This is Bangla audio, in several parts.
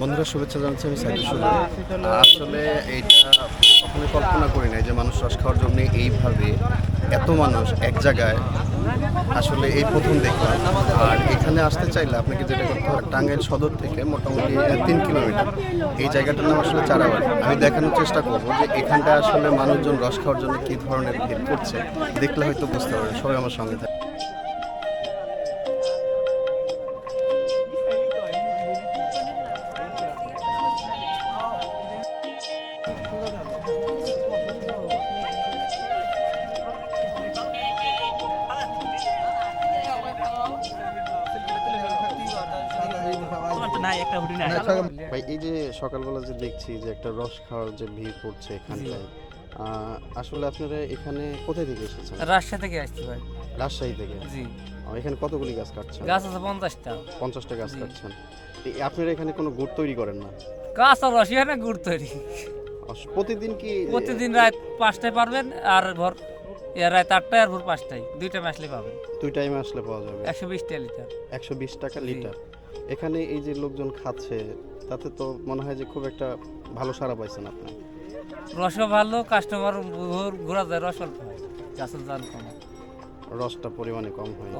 বন্ধুরা, শুভেচ্ছা জানাচ্ছি। আমি সাইদুল সুজন। আসলে এইটা কখনোই কল্পনা করি নাই যে মানুষ রস খাওয়ার জন্য এইভাবে এত মানুষ এক জায়গায়, আসলে এই প্রথম দেখলাম। আর এখানে আসতে চাইলে আপনাকে যেটা করতে হবে, টাঙ্গাইল সদর থেকে মোটামুটি 3 কিলোমিটার। এই জায়গাটার নাম আসলে চারাবাড়ি। আমি দেখানোর চেষ্টা করবো যে এখানটায় আসলে মানুষজন রস খাওয়ার জন্য কী ধরনের ভিড় করছে। দেখলে হয়তো বুঝতে পারবে। সবাই আমার সঙ্গে থাকে। ভাই, এই যে সকালবেলা যে দেখছি যে একটা রস খাওয়ার যে ভিড় পড়ছে এখানটায়, আসলে আপনারা এখানে কোথায় থেকে এসেছেন? রাজশাহী থেকে আসছি ভাই। রাজশাহী থেকে? জি। এখানে কতগুলি গাছ কাটছেন? গাছ আছে 50টা। 50টা গাছ কাটছেন। আপনারা এখানে কোনো গুড় তৈরি করেন না? গাছ আর রসি হয় না, গুড় তৈরি। প্রতিদিন কি? প্রতিদিন রাত 5টায় পারবেন, আর ভোর রাত 8টায় আর ভোর 5টায়, 2 টাইম আসলে পাবেন। 2 টাইমে আসলে পাওয়া যাবে। 120 টাকা লিটার। 120 টাকা লিটার। এখানে এই যে লোকজন খাচ্ছে, তাতে তো মনে হয় যে খুব একটা ভালো সাড়া পাইছেন আপনি। রসও ভালো, কাস্টমার ঘোরা যায়, রস অল্প হয়, গাছের দাম কম, রসটা পরিমাণে কম হয়।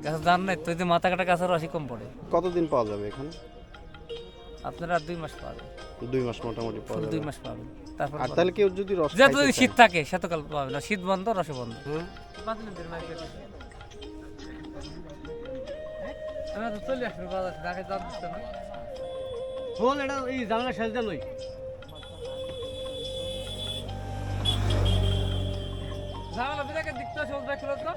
গাছের দাম নাই তো, মাথা কাটা গাছের রসই কম পড়ে। কতদিন পাওয়া যাবে এখানে? আপনারা 2 মাস পাবেন। 2 মাস মোটামুটি পাওয়া যাবে। 2 মাস পাবেন। তারপর আর তাহলে কেউ যদি রস যেহেতু শীত থাকে, শীতকাল পাবেন না, শীত বন্ধ, রস বন্ধ। আমি তো চলে আসবো বাজার থেকে, আগে দাম দিতে না। বল এটা এই জানলা সাজতে লই। জামালা বিদাকে দিকতে সব দেখলো তো।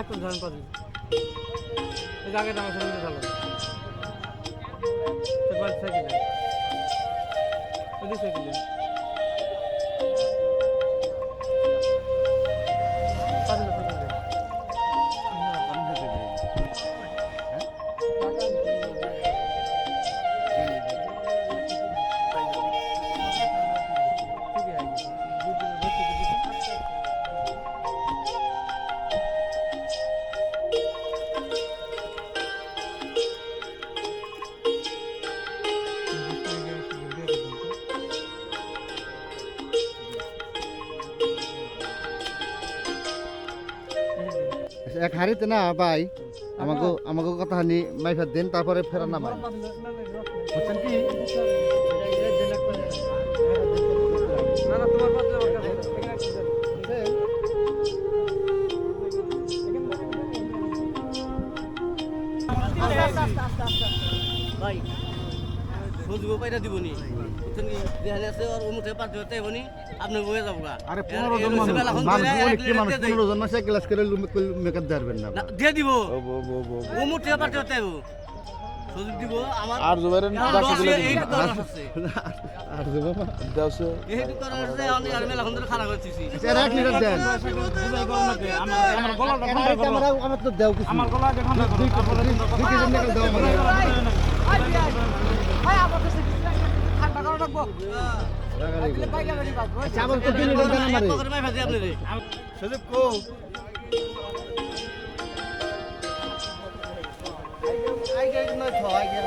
এখন ধরেন কত এই জায়গাটা আমার সঙ্গে ভালো সাইকেল সাইকেল এক হাড়িতে না ভাই, আমাকে কথা হানি মাইফার দেন, তারপরে ফেরা না ভাই, বুঝছেন কি? না না, তোমার পাশে ভাই বুঝবো পাইরা দিবনি তুমি দেখালে আছে আর উমুতে পারতে হতে হবনি আপনি বয়ে যাবো গা। আরে 15 জন মানুষ 15 জন মানুষ এক গ্লাস করে মেকআপ দেবেন না দিয়ে দিব উমুতে পারতে হতে হবো সুযোগ দিব আমার আর জুবাইরের গাছে দিলে দিন। আর দেবো দাওছে এইটু করার আছে আমি আর মেলা হন্দর খারাপ করতেছি। আচ্ছা, এক লিটার দেন। আমার গলাটা ঠান্ডা করো। আমার তো দেও কিছু, আমার গলাটা ঠান্ডা করো। 2 কেজি মেকআপ দাও আমারে। ভাই আমার কাছে ঠান্ডা করা রাখবো। আচ্ছা, আবার তো 2 লিটার দেন আমারে। এক করে মাই ভাজি আপনি রে সুযোগ কো আই গেল না তো, আই গেল।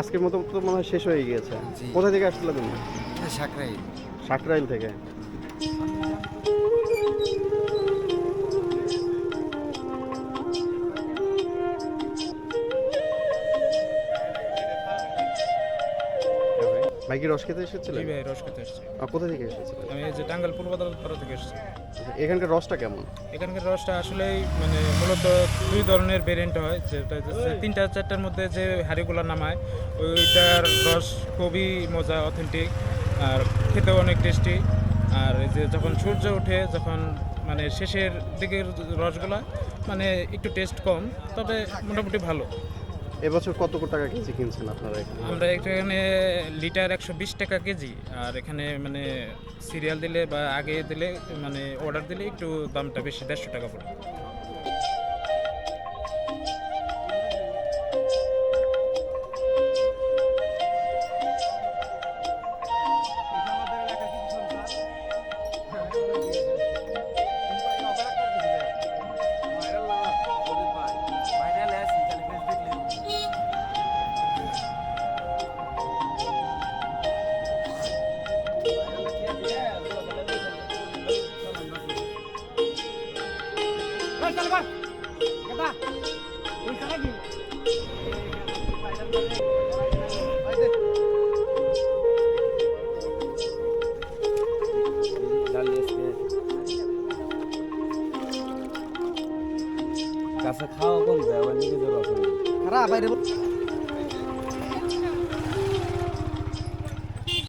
আজকের মতো তো মনে হয় শেষ হয়ে গিয়েছে। কোথা থেকে আসছিলে তুমি? সাকরাই সাকরাইল থেকে। ভাই কি রস খেতে এসেছিলেন? ভাই রস খেতে এসেছি। কোথা থেকে এসেছিলেন? আমি এই যে টাঙ্গাইল পূর্ব আদালতপাড়া থেকে এসেছি। এখানকার রসটা কেমন? এখানকার রসটা আসলেই মানে মূলত দুই ধরনের ভেরিয়েন্ট হয়, যেটা হচ্ছে 3-4টার মধ্যে যে হাঁড়িগুলো নামায় ওইটার রস খুবই মজা, অথেন্টিক, আর খেতেও অনেক টেস্টি। আর এই যে যখন সূর্য ওঠে, যখন মানে শেষের দিকের রসগুলা মানে একটু টেস্ট কম, তবে মোটামুটি ভালো। এবছর কত টাকা কেজি কিনছেন আপনারা এখানে? আমরা এখানে লিটার 120 টাকা কেজি, আর এখানে মানে সিরিয়াল দিলে বা আগে দিলে মানে অর্ডার দিলে একটু দামটা বেশি, 150 টাকা পড়ে। কাছে খাওয়া কম যায়, আবার নিজে জ্বর আছে। খারাপ বাইরে